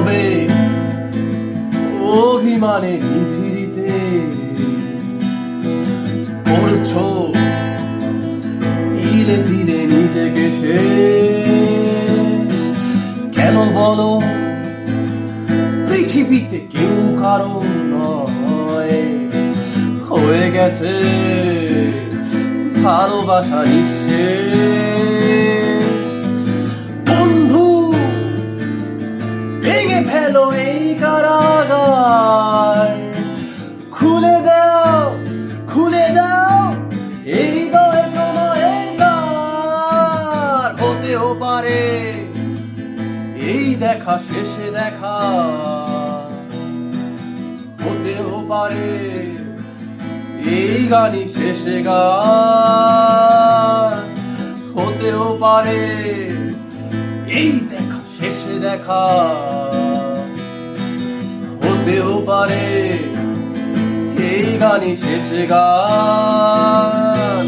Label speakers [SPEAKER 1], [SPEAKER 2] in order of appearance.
[SPEAKER 1] নীরবে অভিমানে নিভৃতে করছো তিলে তিলে নিজেকে শেষ। কেন বলো পৃথিবীতে কেউ কারো নয়, হয়ে গেছে ভালোবাসা নিঃশেষ। বন্ধু ভেঙে ফেলো এই কারাগার, খুলে দাও এই হৃদয় প্রণয়ের দ্বার। হতেও পারে এই দেখা শেষে দেখা, হতেও পারে এই গানই শেষে গান, হতেও পারে এই দেখা শেষে দেখা, হতেও পারে এই গানই শেষে গান।